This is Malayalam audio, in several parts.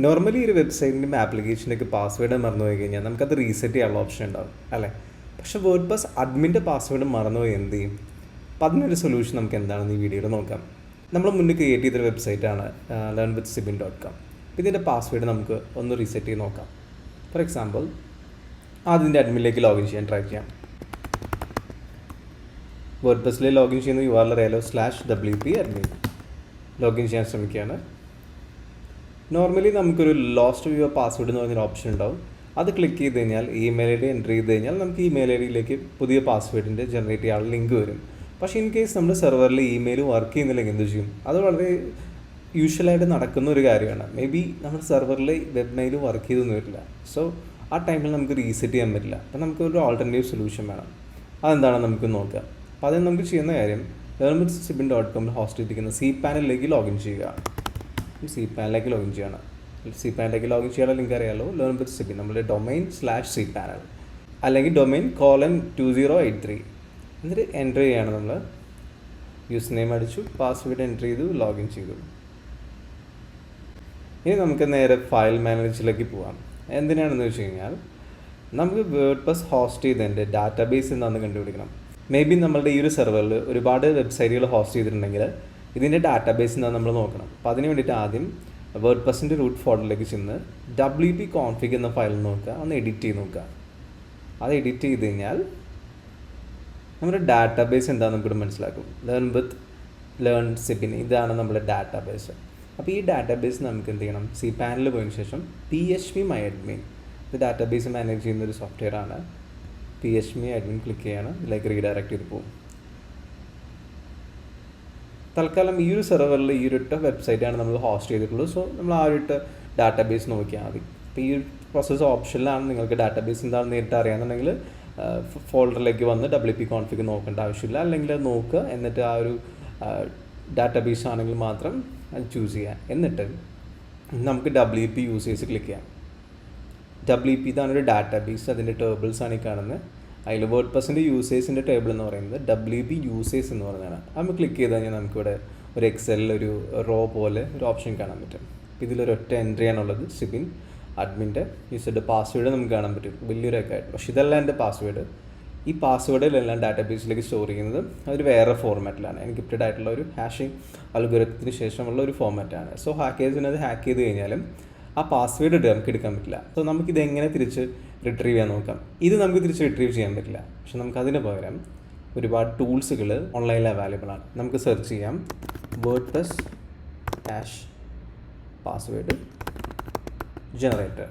നോർമലി ഒരു വെബ്സൈറ്റിൻ്റെയും ആപ്ലിക്കേഷൻ്റെയൊക്കെ പാസ്വേഡ് മറന്നു പോയി കഴിഞ്ഞാൽ നമുക്കത് റീസെറ്റ് ചെയ്യാനുള്ള ഓപ്ഷൻ ഉണ്ടാവും അല്ലേ. പക്ഷേ വേർഡ്പ്രസ് അഡ്മിൻ്റെ പാസ്വേഡ് മറന്നുപോയി എന്ത് ചെയ്യും? അപ്പം അതിനൊരു സൊല്യൂഷൻ നമുക്ക് എന്താണെന്ന് ഈ വീഡിയോയിൽ നോക്കാം. നമ്മൾ മുന്നേ ക്രിയേറ്റ് ചെയ്തൊരു വെബ്സൈറ്റാണ് learnwithsibin.com. ഇതിൻ്റെ പാസ്വേഡ് നമുക്ക് ഒന്ന് റീസെറ്റ് ചെയ്ത് നോക്കാം. ഫോർ എക്സാമ്പിൾ, അതിൻ്റെ അഡ്മിനിലേക്ക് ലോഗിൻ ചെയ്യാൻ ട്രൈ ചെയ്യാം. വേർഡ്പ്രസ്സിൽ ലോഗിൻ ചെയ്യുന്ന URL അറിയാലോ, /wp admin. ലോഗിൻ ചെയ്യാൻ ശ്രമിക്കുകയാണ്. നോർമലി നമുക്കൊരു ലോസ്റ്റ് യുവർ പാസ്വേഡ് എന്ന് പറഞ്ഞൊരു ഓപ്ഷൻ ഉണ്ടാവും. അത് ക്ലിക്ക് ചെയ്ത് കഴിഞ്ഞാൽ ഇമെയിൽ ഐ ഡി എൻ്റർ ചെയ്ത് കഴിഞ്ഞാൽ നമുക്ക് ഇമെയിൽ ഐ ഡിയിലേക്ക് പുതിയ പാസ്വേഡിൻ്റെ ജനറേറ്റ് ചെയ്യാനുള്ള ലിങ്ക് വരും. പക്ഷേ ഇൻ കേസ് നമ്മുടെ സെർവറിൽ ഇമെയിൽ വർക്ക് ചെയ്യുന്നില്ലെങ്കിൽ എന്ത് ചെയ്യും? അത് വളരെ യൂഷ്വലായിട്ട് നടക്കുന്ന ഒരു കാര്യമാണ്. മേ ബി നമ്മുടെ സെർവറിൽ വെബ് മെയിൽ വർക്ക് ചെയ്തൊന്നും വരില്ല. സോ ആ ടൈമിൽ നമുക്ക് റീസെറ്റ് ചെയ്യാൻ പറ്റില്ല. അപ്പം നമുക്കൊരു ഓൾട്ടർനേറ്റീവ് സൊല്യൂഷൻ വേണം. അതെന്താണെന്ന് നമുക്ക് നോക്കാം. അപ്പോൾ അതിന് നമുക്ക് ചെയ്യുന്ന കാര്യം, learnwithsibin.com ഹോസ്റ്റ് ചെയ്തിരിക്കുന്ന cPanel ലോഗിൻ ചെയ്യുക. cPanel ലോഗിൻ ചെയ്യണം. cPanel ലോഗിൻ ചെയ്യാനുള്ള ലിങ്ക് അറിയാലോ, learnwithsibin, നമ്മുടെ ഡൊമൈൻ /cPanel അല്ലെങ്കിൽ domain:2083. എന്നിട്ട് എൻ്റർ ചെയ്യുകയാണ്. നമ്മൾ യൂസർ നെയിം അടിച്ചു, പാസ്വേഡ് എൻ്റർ ചെയ്തു, ലോഗിൻ ചെയ്തു. ഇനി നമുക്ക് നേരെ ഫയൽ മാനേജറിലേക്ക് പോകാം. എന്തിനാണെന്ന് വെച്ച് കഴിഞ്ഞാൽ നമുക്ക് വേർഡ്പ്രസ് ഹോസ്റ്റ് ചെയ്തതിൻ്റെ ഡാറ്റാബേസ് എന്താണെന്ന് കണ്ടുപിടിക്കണം. മേ ബി നമ്മളുടെ ഈ ഒരു സെർവറിൽ ഒരുപാട് വെബ്സൈറ്റുകൾ ഹോസ്റ്റ് ചെയ്തിട്ടുണ്ടെങ്കിൽ ഇതിൻ്റെ ഡാറ്റാബേസ് എന്താണെന്ന് നമ്മൾ നോക്കണം. അപ്പോൾ അതിന് വേണ്ടിയിട്ട് ആദ്യം വേർഡ്പ്രസിൻ്റെ റൂട്ട് ഫോൾഡറിലേക്ക് ചെന്ന് wp config എന്ന ഫയൽ നോക്കുക, ഒന്ന് എഡിറ്റ് ചെയ്ത് നോക്കുക. അത് എഡിറ്റ് ചെയ്ത് കഴിഞ്ഞാൽ നമ്മുടെ ഡാറ്റാബേസ് എന്താണെന്ന് നമുക്കിവിടെ മനസ്സിലാക്കും. learnwithsibin ഇതാണ് നമ്മുടെ ഡാറ്റാബേസ്. അപ്പോൾ ഈ ഡാറ്റാബേസ് നമുക്ക് എന്ത് ചെയ്യണം? cPanel പോയതിനു ശേഷം phpMyAdmin, ഇത് ഡാറ്റാബേസ് മാനേജ് ചെയ്യുന്നൊരു സോഫ്റ്റ്വെയർ ആണ്. phpMyAdmin ക്ലിക്ക് ചെയ്യാണ്, ഇതിലേക്ക് റീഡയറക്റ്റ് ചെയ്ത് പോകും. തൽക്കാലം ഈ ഒരു സെർവറിൽ ഈ ഒരു വെബ്സൈറ്റാണ് നമ്മൾ ഹോസ്റ്റ് ചെയ്തിട്ടുള്ളത്. സോ നമ്മൾ ആ ഒരു ഡാറ്റാബേസ് നോക്കിയാൽ മതി. അപ്പോൾ ഈ ഒരു പ്രോസസ്സ് ഓപ്ഷനിലാണ്. നിങ്ങൾക്ക് ഡാറ്റാബേസ് എന്താണെന്ന് നേരിട്ട് അറിയാമെന്നുണ്ടെങ്കിൽ ഫോൾഡറിലേക്ക് വന്ന് wp config നോക്കേണ്ട ആവശ്യമില്ല. അല്ലെങ്കിൽ അത് നോക്കുക, എന്നിട്ട് ആ ഒരു ഡാറ്റാബേസ് ആണെങ്കിൽ മാത്രം അത് ചൂസ് ചെയ്യുക. എന്നിട്ട് നമുക്ക് wp യൂസേഴ്സ് ക്ലിക്ക് ചെയ്യാം. wp ഇതാണ് ഒരു ഡാറ്റാബേസ്, അതിൻ്റെ ടേബിൾസ് ആണ് ഈ കാണുന്നത്. അതിൽ വേർഡ്പ്രസിൻ്റെ യൂസേഴ്സിൻ്റെ ടേബിൾ എന്ന് പറയുന്നത് wp യൂസേഴ്സ് എന്ന് പറഞ്ഞാണ്. നമ്മൾ ക്ലിക്ക് ചെയ്ത് കഴിഞ്ഞാൽ നമുക്കിവിടെ ഒരു എക്സലിൽ ഒരു റോ പോലെ ഒരു ഓപ്ഷൻ കാണാൻ പറ്റും. ഇതിലൊരൊറ്റ എൻട്രി ആണുള്ളത്, സിബിൻ അഡ്മിൻ്റെ യൂസറുടെ പാസ്വേഡ് നമുക്ക് കാണാൻ പറ്റും, വലിയൊരൊക്കെ ആയിട്ട്. പക്ഷേ ഇതല്ല എൻ്റെ പാസ്വേഡ്. ഈ പാസ്വേഡിലെല്ലാം ഡാറ്റാബേസിലേക്ക് സ്റ്റോർ ചെയ്യുന്നത് അതൊരു വേറെ ഫോർമാറ്റിലാണ്. എൻക്രിപ്റ്റഡ് ആയിട്ടുള്ള ഒരു ഹാഷിംഗ് അൽഗോരിതത്തിന് ശേഷമുള്ള ഒരു ഫോർമാറ്റാണ്. സോ ഹാക്കേഴ്സിന് അത് ഹാക്ക് ചെയ്ത് കഴിഞ്ഞാലും ആ പാസ്വേഡ് നമുക്ക് എടുക്കാൻ പറ്റില്ല. സോ നമുക്കിത് എങ്ങനെ തിരിച്ച് റിട്രീവ് ചെയ്യാൻ നോക്കാം. ഇത് നമുക്ക് തിരിച്ച് റിട്രീവ് ചെയ്യാൻ പറ്റില്ല. പക്ഷെ നമുക്കതിന് പകരം ഒരുപാട് ടൂൾസുകൾ ഓൺലൈനിൽ അവൈലബിൾ ആണ്. നമുക്ക് സെർച്ച് ചെയ്യാം വേർഡ്പ്രസ് ഹാഷ് പാസ്വേഡ് ജനറേറ്റർ.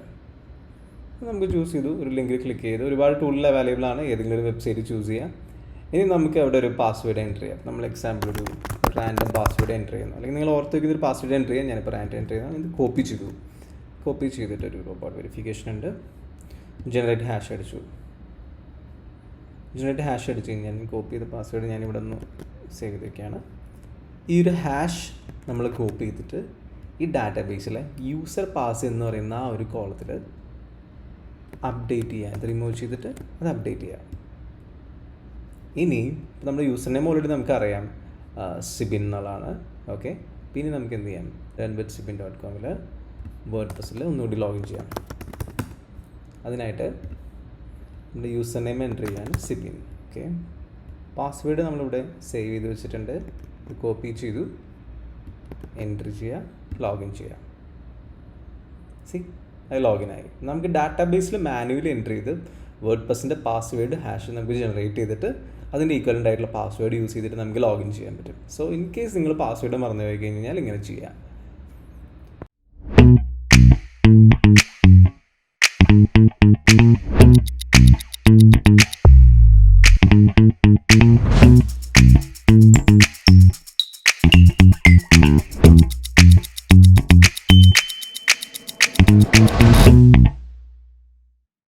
നമുക്ക് ചൂസ് ചെയ്തു, ഒരു ലിങ്കിൽ ക്ലിക്ക് ചെയ്ത് ഒരുപാട് ടൂളിൽ അവൈലബിൾ ആണ്. ഏതെങ്കിലും ഒരു വെബ്സൈറ്റ് ചൂസ് ചെയ്യാം. ഇനി നമുക്ക് അവിടെ ഒരു പാസ്വേഡ് എൻ്റർ ചെയ്യാം. നമ്മൾ എക്സാമ്പിൾ ഒരു റാൻഡം പാസ്വേഡ് എൻ്റർ ചെയ്യുന്നു, അല്ലെങ്കിൽ നിങ്ങൾ ഓർത്ത് വയ്ക്കുന്നൊരു പാസ്വേഡ് എൻ്റർ ചെയ്യാം. ഞാനിപ്പോൾ റാൻഡം എൻ്റർ ചെയ്യുന്നത്. ഇത് കോപ്പി ചെയ്തു. കോപ്പി ചെയ്തിട്ടൊരു റോബോട്ട് വെരിഫിക്കേഷൻ ഉണ്ട്. ജനറേറ്റ് ഹാഷ് അടിച്ചു. ജനറേറ്റ് ഹാഷ് അടിച്ച് കഴിഞ്ഞാൽ കോപ്പി ചെയ്ത പാസ്വേഡ് ഞാനിവിടെ ഒന്ന് സേവ് ചെയ്തൊക്കെയാണ്. ഈ ഒരു ഹാഷ് നമ്മൾ കോപ്പി ചെയ്തിട്ട് ഈ ഡാറ്റാബേസിലെ യൂസർ പാസ് എന്ന് പറയുന്ന ആ ഒരു കോളത്തിൽ അപ്ഡേറ്റ് ചെയ്യുക. ഇത് റിമൂവ് ചെയ്തിട്ട് അത് അപ്ഡേറ്റ് ചെയ്യുക. ഇനി നമ്മുടെ യൂസർ നെയിം ഓൾറെഡി നമുക്കറിയാം, സിബിൻ എന്നുള്ളതാണ്. ഓക്കെ, പിന്നെ നമുക്ക് എന്ത് ചെയ്യാം? learnwithsibin.com വേർഡ്പ്രസ്സിൽ ഒന്നുകൂടി ലോഗിൻ ചെയ്യാം. അതിനായിട്ട് നമ്മുടെ യൂസർ നെയിം എൻ്റർ ചെയ്യാൻ സിബിൻ. ഓക്കെ, പാസ്വേഡ് നമ്മളിവിടെ സേവ് ചെയ്ത് വെച്ചിട്ടുണ്ട്. ഇത് കോപ്പി ചെയ്തു, എൻ്റർ ചെയ്യുക, ലോഗിൻ ചെയ്യുക. അത് ലോഗിനായി. നമുക്ക് ഡാറ്റാബേസിൽ മാനുവലി എൻ്റർ ചെയ്ത് വേർഡ്പ്രസിൻ്റെ പാസ്വേഡ് ഹാഷ് നമുക്ക് ജനറേറ്റ് ചെയ്തിട്ട് അതിൻ്റെ ഈക്വലൻ്റ് ആയിട്ടുള്ള പാസ്വേഡ് യൂസ് ചെയ്തിട്ട് നമുക്ക് ലോഗിൻ ചെയ്യാൻ പറ്റും. സോ ഇൻ കേസ് നിങ്ങൾ പാസ്വേഡ് മറന്നു പോയി കഴിഞ്ഞാൽ ഇങ്ങനെ ചെയ്യാം.